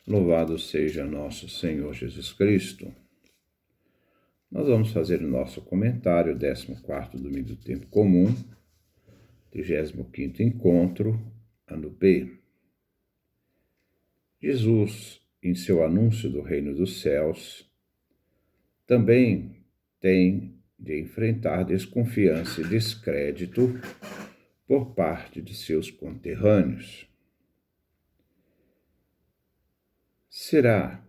Louvado seja nosso Senhor Jesus Cristo. Nós vamos fazer o nosso comentário, 14º domingo do tempo comum, 35º encontro, ano B. Jesus, em seu anúncio do reino dos céus, também tem de enfrentar desconfiança e descrédito por parte de seus conterrâneos. Será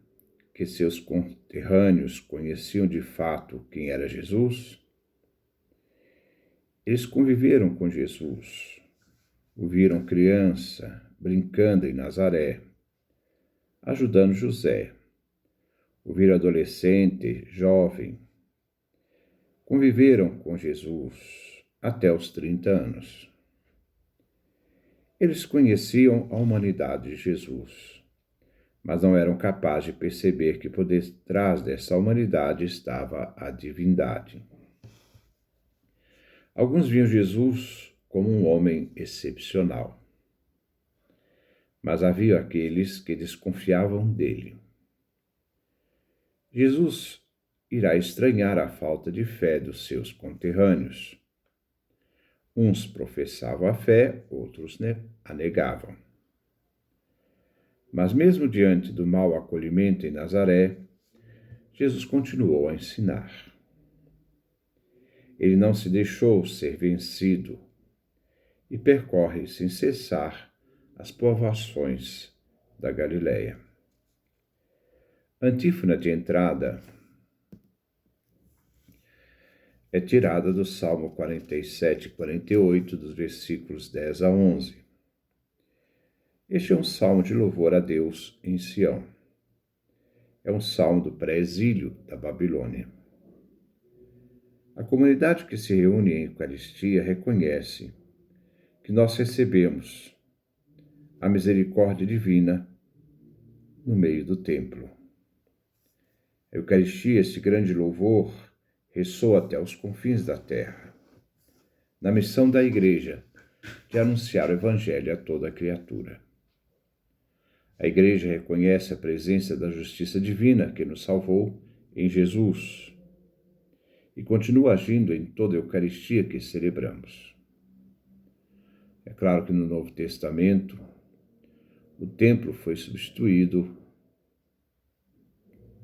que seus conterrâneos conheciam de fato quem era Jesus? Eles conviveram com Jesus, o viram criança, brincando em Nazaré, ajudando José, o viram adolescente, jovem. Conviveram com Jesus até os 30 anos. Eles conheciam a humanidade de Jesus, mas não eram capazes de perceber que por detrás dessa humanidade estava a divindade. Alguns viam Jesus como um homem excepcional, mas havia aqueles que desconfiavam dele. Jesus irá estranhar a falta de fé dos seus conterrâneos. Uns professavam a fé, outros a negavam. Mas mesmo diante do mau acolhimento em Nazaré, Jesus continuou a ensinar. Ele não se deixou ser vencido e percorre sem cessar as povoações da Galileia. A antífona de entrada é tirada do Salmo 47 e 48, dos versículos 10 a 11. Este é um salmo de louvor a Deus em Sião. É um salmo do pré-exílio da Babilônia. A comunidade que se reúne em Eucaristia reconhece que nós recebemos a misericórdia divina no meio do templo. A Eucaristia, esse grande louvor, ressoa até os confins da terra, na missão da Igreja de anunciar o Evangelho a toda a criatura. A Igreja reconhece a presença da justiça divina que nos salvou em Jesus e continua agindo em toda a Eucaristia que celebramos. É claro que no Novo Testamento, o templo foi substituído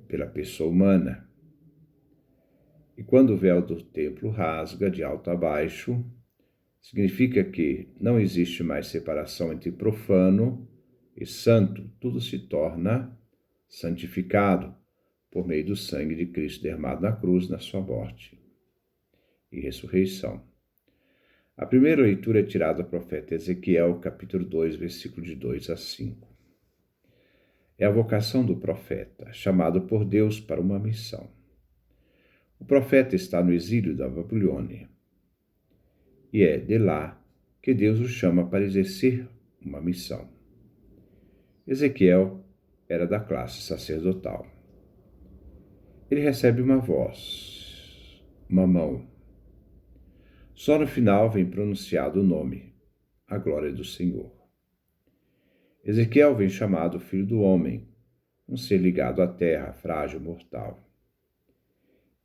pela pessoa humana. E quando o véu do templo rasga de alto a baixo, significa que não existe mais separação entre profano e santo. Tudo se torna santificado por meio do sangue de Cristo derramado na cruz, na sua morte e ressurreição. A primeira leitura é tirada do profeta Ezequiel, capítulo 2, versículo de 2 a 5. É a vocação do profeta, chamado por Deus para uma missão. O profeta está no exílio da Babilônia, e é de lá que Deus o chama para exercer uma missão. Ezequiel era da classe sacerdotal. Ele recebe uma voz, uma mão. Só no final vem pronunciado o nome, a glória do Senhor. Ezequiel vem chamado Filho do Homem, um ser ligado à terra, frágil, mortal.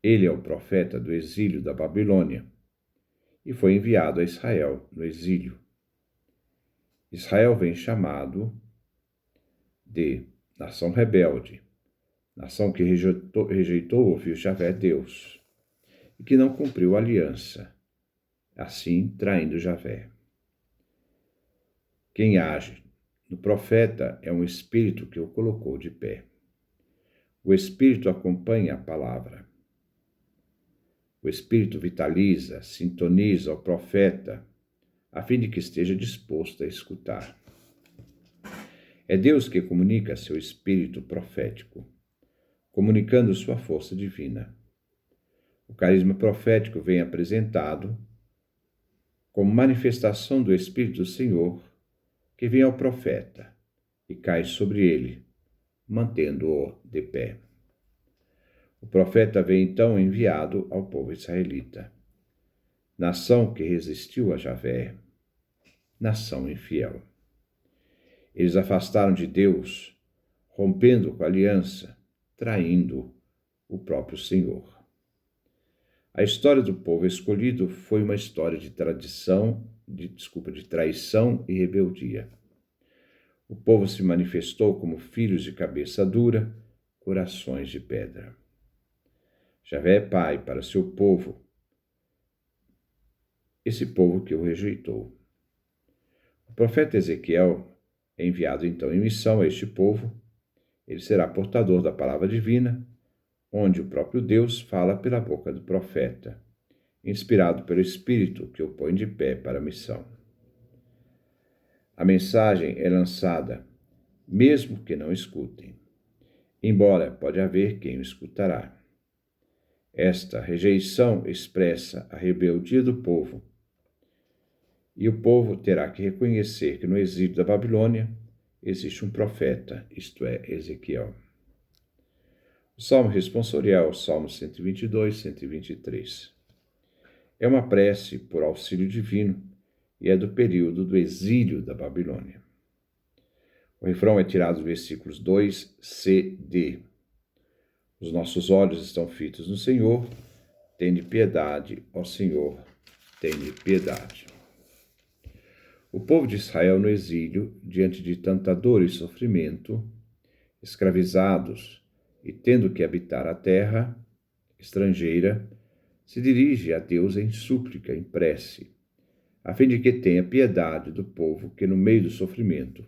Ele é o profeta do exílio da Babilônia e foi enviado a Israel no exílio. Israel vem chamado de nação rebelde, nação que rejeitou ouvir Javé Deus e que não cumpriu a aliança, assim traindo Javé. Quem age no profeta é um espírito que o colocou de pé. O espírito acompanha a palavra. O Espírito vitaliza, sintoniza o profeta, a fim de que esteja disposto a escutar. É Deus que comunica seu espírito profético, comunicando sua força divina. O carisma profético vem apresentado como manifestação do Espírito do Senhor, que vem ao profeta e cai sobre ele, mantendo-o de pé. O profeta vem então enviado ao povo israelita, nação que resistiu a Javé, nação infiel. Eles afastaram de Deus, rompendo com a aliança, traindo o próprio Senhor. A história do povo escolhido foi uma história de traição e rebeldia. O povo se manifestou como filhos de cabeça dura, corações de pedra. Javé é pai para seu povo, esse povo que o rejeitou. O profeta Ezequiel é enviado então em missão a este povo. Ele será portador da palavra divina, onde o próprio Deus fala pela boca do profeta, inspirado pelo Espírito que o põe de pé para a missão. A mensagem é lançada, mesmo que não escutem, embora pode haver quem o escutará. Esta rejeição expressa a rebeldia do povo, e o povo terá que reconhecer que no exílio da Babilônia existe um profeta, isto é, Ezequiel. O Salmo responsorial, Salmo 122, 123. É uma prece por auxílio divino e é do período do exílio da Babilônia. O refrão é tirado dos versículos 2, C, D. Os nossos olhos estão fitos no Senhor, tende piedade, ó Senhor, tende piedade. O povo de Israel no exílio, diante de tanta dor e sofrimento, escravizados e tendo que habitar a terra estrangeira, se dirige a Deus em súplica, em prece, a fim de que tenha piedade do povo que no meio do sofrimento,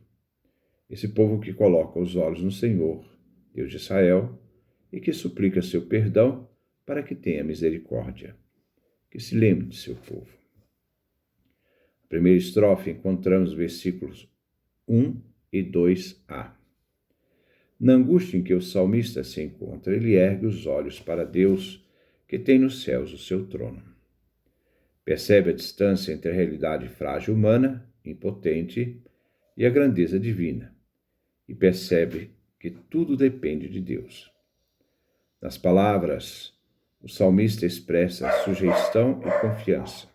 esse povo que coloca os olhos no Senhor, Deus de Israel, e que suplica seu perdão para que tenha misericórdia, que se lembre de seu povo. A primeira estrofe encontramos versículos 1 e 2a. Na angústia em que o salmista se encontra, ele ergue os olhos para Deus, que tem nos céus o seu trono. Percebe a distância entre a realidade frágil humana, impotente, e a grandeza divina, e percebe que tudo depende de Deus. Nas palavras, o salmista expressa sujeição e confiança.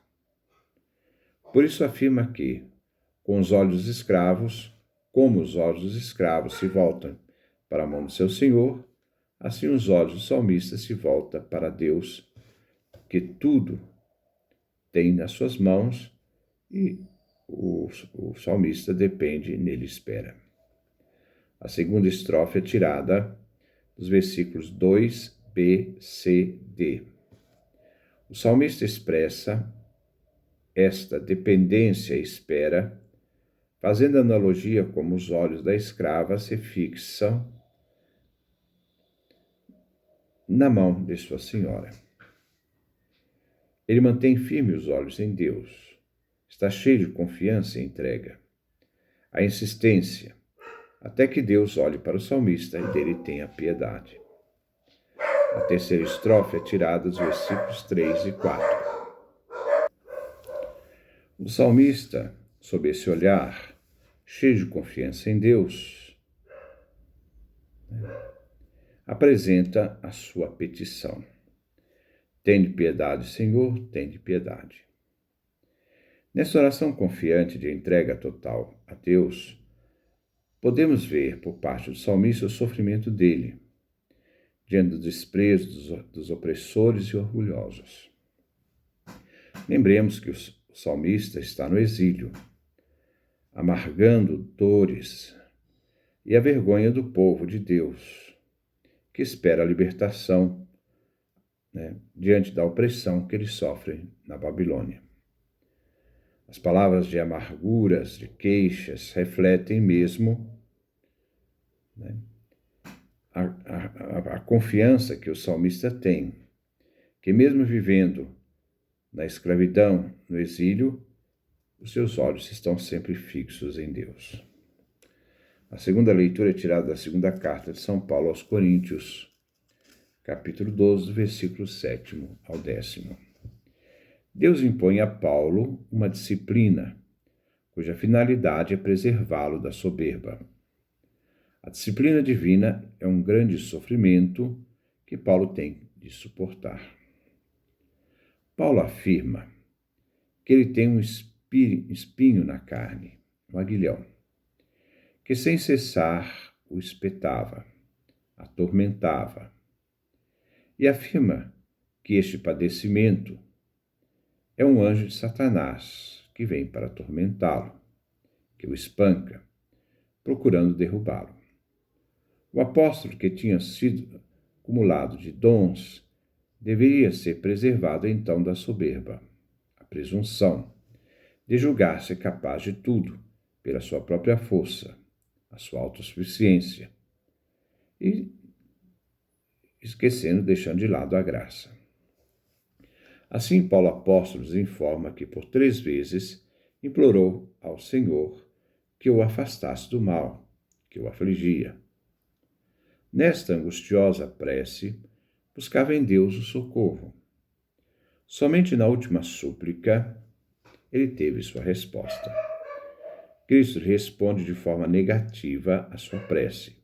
Por isso afirma que, como os olhos dos escravos se voltam para a mão do seu Senhor, assim os olhos do salmista se voltam para Deus, que tudo tem nas suas mãos e o salmista depende, nele espera. A segunda estrofe é tirada dos versículos 2, B, C, D. O salmista expressa esta dependência e espera, fazendo analogia como os olhos da escrava se fixam na mão de sua senhora. Ele mantém firme os olhos em Deus, está cheio de confiança e entrega. A insistência, até que Deus olhe para o salmista e dele tenha piedade. A terceira estrofe é tirada dos versículos 3 e 4. O salmista, sob esse olhar, cheio de confiança em Deus, apresenta a sua petição. Tende piedade, Senhor, tende piedade. Nessa oração confiante de entrega total a Deus, podemos ver por parte do salmista o sofrimento dele, diante do desprezo dos opressores e orgulhosos. Lembremos que o salmista está no exílio, amargando dores e a vergonha do povo de Deus, que espera a libertação, diante da opressão que eles sofrem na Babilônia. As palavras de amarguras, de refletem mesmo a confiança que o salmista tem, que mesmo vivendo na escravidão, no exílio, os seus olhos estão sempre fixos em Deus. A segunda leitura é tirada da segunda carta de São Paulo aos Coríntios, capítulo 12, do versículo 7 ao 10. Deus impõe a Paulo uma disciplina, cuja finalidade é preservá-lo da soberba. A disciplina divina é um grande sofrimento que Paulo tem de suportar. Paulo afirma que ele tem um espinho na carne, um aguilhão, que sem cessar o espetava, atormentava. E afirma que este padecimento é um anjo de Satanás que vem para atormentá-lo, que o espanca, procurando derrubá-lo. O apóstolo, que tinha sido acumulado de dons, deveria ser preservado então da soberba, a presunção, de julgar-se capaz de tudo pela sua própria força, a sua autossuficiência, e deixando de lado a graça. Assim, Paulo apóstolo nos informa que por 3 vezes implorou ao Senhor que o afastasse do mal, que o afligia. Nesta angustiosa prece, buscava em Deus o socorro. Somente na última súplica, ele teve sua resposta. Cristo responde de forma negativa à sua prece,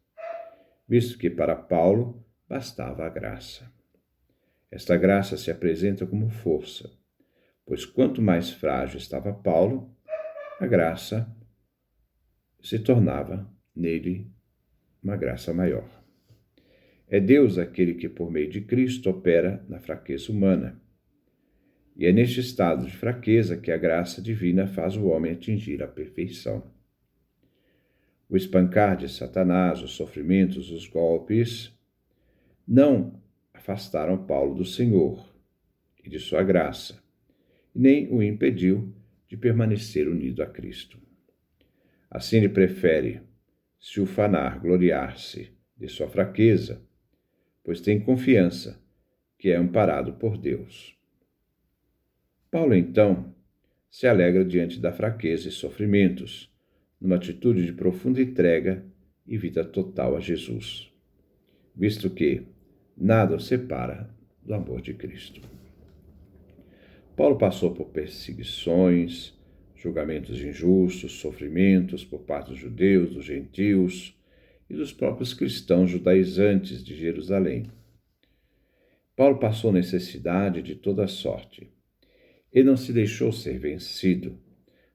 visto que para Paulo bastava a graça. Esta graça se apresenta como força, pois quanto mais frágil estava Paulo, a graça se tornava nele uma graça maior. É Deus aquele que, por meio de Cristo, opera na fraqueza humana. E é neste estado de fraqueza que a graça divina faz o homem atingir a perfeição. O espancar de Satanás, os sofrimentos, os golpes, não afastaram Paulo do Senhor e de sua graça, e nem o impediu de permanecer unido a Cristo. Assim ele prefere se ufanar, gloriar-se de sua fraqueza, pois tem confiança que é amparado por Deus. Paulo, então, se alegra diante da fraqueza e sofrimentos, numa atitude de profunda entrega e vida total a Jesus, visto que nada o separa do amor de Cristo. Paulo passou por perseguições, julgamentos injustos, sofrimentos por parte dos judeus, dos gentios e dos próprios cristãos judaizantes de Jerusalém. Paulo passou necessidade de toda sorte. Ele não se deixou ser vencido,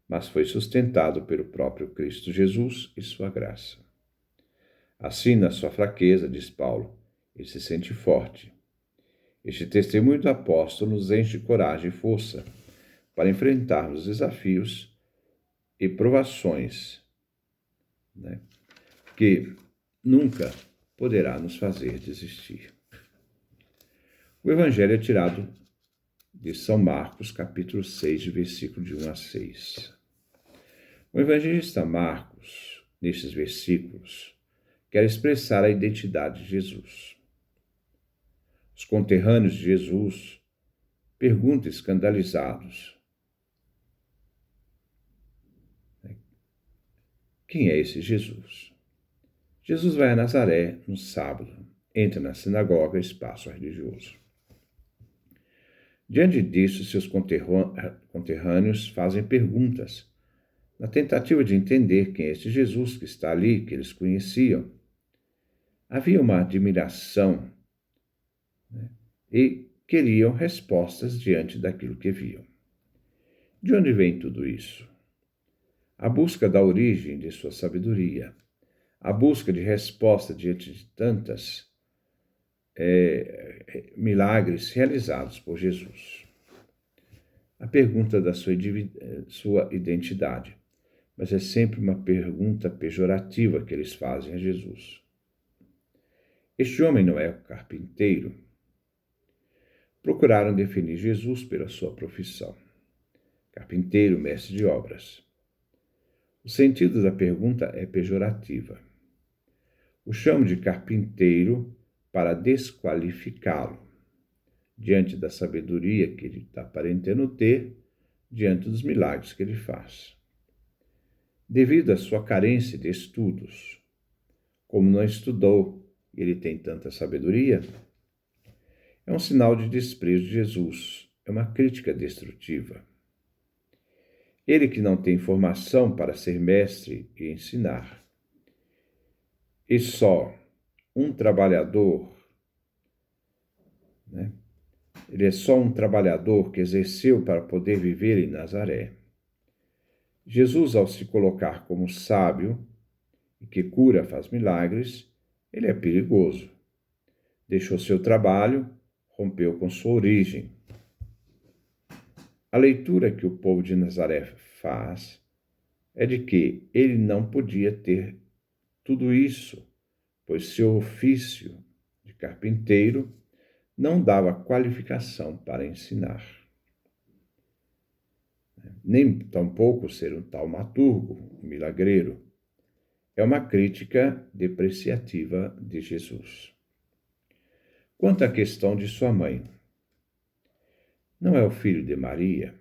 mas foi sustentado pelo próprio Cristo Jesus e sua graça. Assim, na sua fraqueza, diz Paulo, ele se sente forte. Este testemunho do apóstolo nos enche de coragem e força para enfrentarmos desafios e provações, que nunca poderá nos fazer desistir. O Evangelho é tirado de São Marcos, capítulo 6, versículo de 1 a 6. O evangelista Marcos, nestes versículos, quer expressar a identidade de Jesus. Os conterrâneos de Jesus perguntam escandalizados: quem é esse Jesus? Jesus vai a Nazaré no sábado, entra na sinagoga, espaço religioso. Diante disso, seus conterrâneos fazem perguntas, na tentativa de entender quem é este Jesus que está ali, que eles conheciam. Havia uma admiração, e queriam respostas diante daquilo que viam. De onde vem tudo isso? A busca da origem de sua sabedoria, a busca de resposta diante de tantas milagres realizados por Jesus. A pergunta da sua identidade, mas é sempre uma pergunta pejorativa que eles fazem a Jesus. Este homem não é o carpinteiro? Procuraram definir Jesus pela sua profissão. Carpinteiro, mestre de obras. O sentido da pergunta é pejorativa. O chamo de carpinteiro para desqualificá-lo, diante da sabedoria que ele está aparentando ter, diante dos milagres que ele faz. Devido à sua carência de estudos, como não estudou e ele tem tanta sabedoria, é um sinal de desprezo de Jesus, é uma crítica destrutiva. Ele que não tem formação para ser mestre e ensinar, e só um trabalhador, ele é só um trabalhador que exerceu para poder viver em Nazaré. Jesus, ao se colocar como sábio e que cura, faz milagres, ele é perigoso. Deixou seu trabalho, rompeu com sua origem. A leitura que o povo de Nazaré faz é de que ele não podia ter tudo isso, pois seu ofício de carpinteiro não dava qualificação para ensinar. Nem tampouco ser um taumaturgo, um milagreiro. É uma crítica depreciativa de Jesus. Quanto à questão de sua mãe, não é o filho de Maria?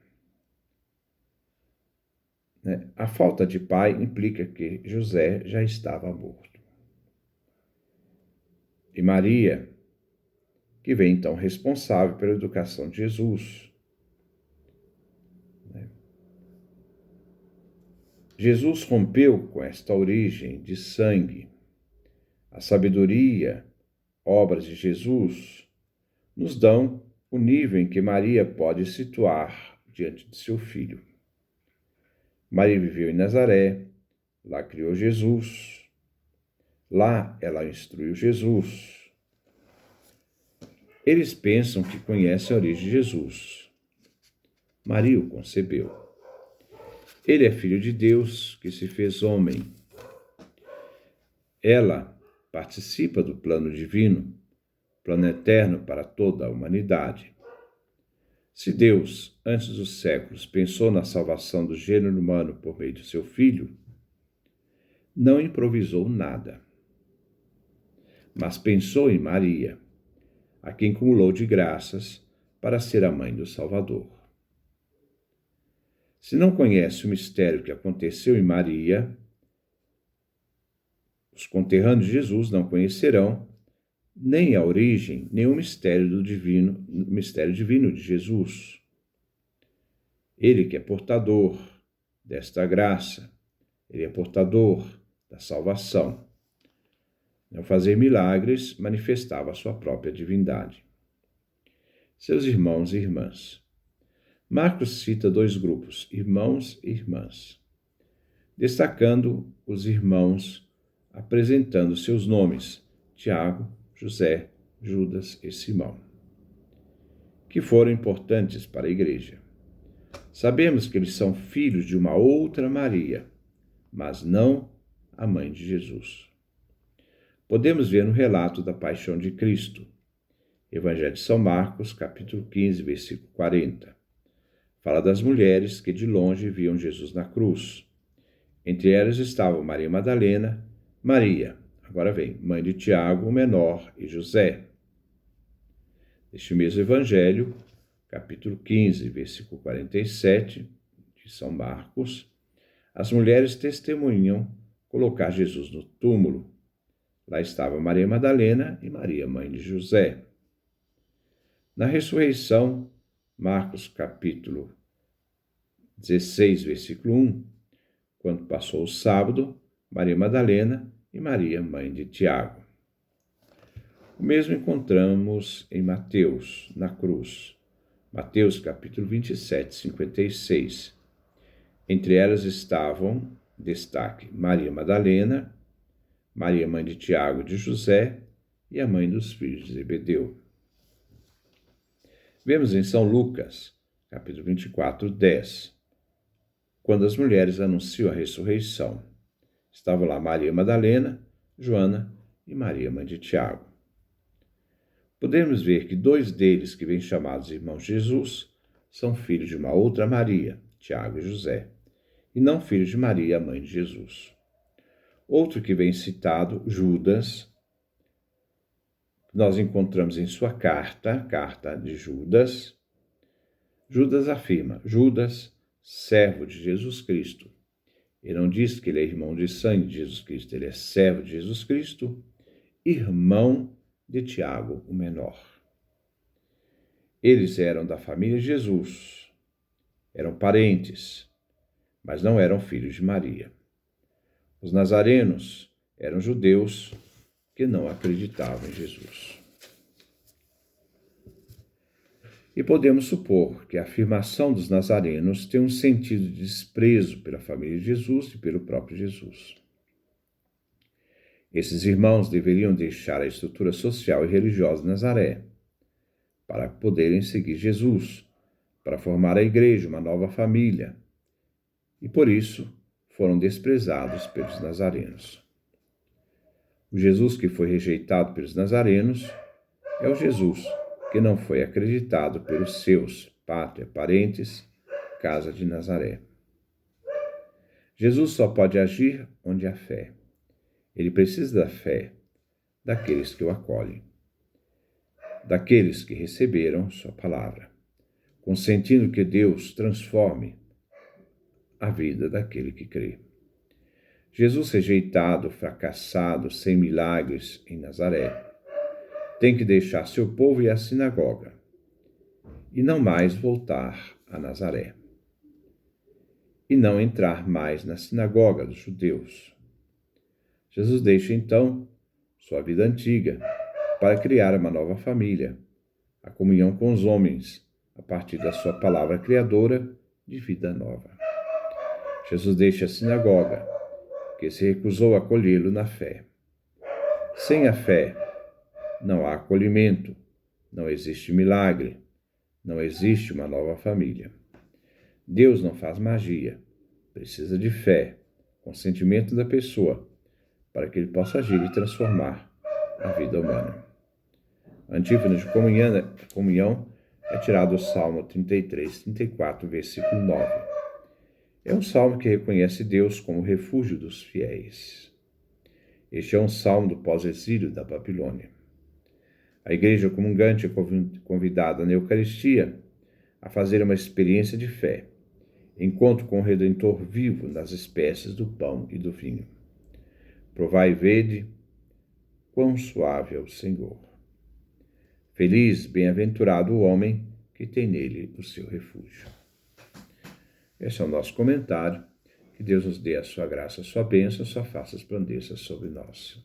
A falta de pai implica que José já estava morto. E Maria, que vem então responsável pela educação de Jesus. Jesus rompeu com esta origem de sangue. A sabedoria, obras de Jesus, nos dão o nível em que Maria pode situar diante de seu filho. Maria viveu em Nazaré, lá criou Jesus, lá ela instruiu Jesus. Eles pensam que conhecem a origem de Jesus. Maria o concebeu. Ele é filho de Deus que se fez homem. Ela participa do plano divino, plano eterno para toda a humanidade. Se Deus, antes dos séculos, pensou na salvação do gênero humano por meio de seu Filho, não improvisou nada, mas pensou em Maria, a quem cumulou de graças para ser a mãe do Salvador. Se não conhece o mistério que aconteceu em Maria, os conterrâneos de Jesus não conhecerão nem a origem, nem o mistério divino de Jesus. Ele que é portador desta graça, ele é portador da salvação. Ao fazer milagres, manifestava a sua própria divindade. Seus irmãos e irmãs. Marcos cita dois grupos, irmãos e irmãs, destacando os irmãos, apresentando seus nomes, Tiago, José, Judas e Simão, que foram importantes para a igreja. Sabemos que eles são filhos de uma outra Maria, mas não a mãe de Jesus. Podemos ver no relato da paixão de Cristo, Evangelho de São Marcos, capítulo 15, versículo 40. Fala das mulheres que de longe viam Jesus na cruz. Entre elas estavam Maria Madalena, Maria, agora vem, mãe de Tiago, o menor, e José. Neste mesmo Evangelho, capítulo 15, versículo 47, de São Marcos, as mulheres testemunham colocar Jesus no túmulo. Lá estava Maria Madalena e Maria, mãe de José. Na ressurreição, Marcos capítulo 16, versículo 1, quando passou o sábado, Maria Madalena e Maria, mãe de Tiago. O mesmo encontramos em Mateus, na cruz. Mateus capítulo 27, 56. Entre elas estavam, destaque, Maria Madalena, Maria, mãe de Tiago e de José, e a mãe dos filhos de Zebedeu. Vemos em São Lucas, capítulo 24, 10, quando as mulheres anunciam a ressurreição. Estavam lá Maria Madalena, Joana e Maria, mãe de Tiago. Podemos ver que dois deles, que vêm chamados irmãos de Jesus, são filhos de uma outra Maria, Tiago e José, e não filhos de Maria, mãe de Jesus. Outro que vem citado, Judas, nós encontramos em sua carta de Judas. Judas afirma, Judas, servo de Jesus Cristo. Ele não diz que ele é irmão de sangue de Jesus Cristo, ele é servo de Jesus Cristo, irmão de Tiago, o menor. Eles eram da família de Jesus, eram parentes, mas não eram filhos de Maria. Os nazarenos eram judeus que não acreditavam em Jesus. E podemos supor que a afirmação dos nazarenos tem um sentido de desprezo pela família de Jesus e pelo próprio Jesus. Esses irmãos deveriam deixar a estrutura social e religiosa de Nazaré para poderem seguir Jesus, para formar a igreja, uma nova família. E por isso foram desprezados pelos nazarenos. O Jesus que foi rejeitado pelos nazarenos é o Jesus que não foi acreditado pelos seus, pátria, parentes, casa de Nazaré. Jesus só pode agir onde há fé. Ele precisa da fé daqueles que o acolhem, daqueles que receberam sua palavra, consentindo que Deus transforme a vida daquele que crê. Jesus rejeitado, fracassado, sem milagres em Nazaré, tem que deixar seu povo e a sinagoga, e não mais voltar a Nazaré, e não entrar mais na sinagoga dos judeus. Jesus deixa então sua vida antiga para criar uma nova família, a comunhão com os homens, a partir da sua palavra criadora de vida nova. Jesus deixa a sinagoga, que se recusou a acolhê-lo na fé. Sem a fé, não há acolhimento, não existe milagre, não existe uma nova família. Deus não faz magia, precisa de fé, consentimento da pessoa, para que ele possa agir e transformar a vida humana. A antífona de comunhão é tirada do Salmo 33, 34, versículo 9. É um salmo que reconhece Deus como refúgio dos fiéis. Este é um salmo do pós-exílio da Babilônia. A igreja comungante é convidada na Eucaristia a fazer uma experiência de fé, encontro com o Redentor vivo nas espécies do pão e do vinho. Provai e vede quão suave é o Senhor. Feliz, bem-aventurado o homem que tem nele o seu refúgio. Esse é o nosso comentário. Que Deus nos dê a sua graça, a sua bênção, a sua face resplandeça sobre nós.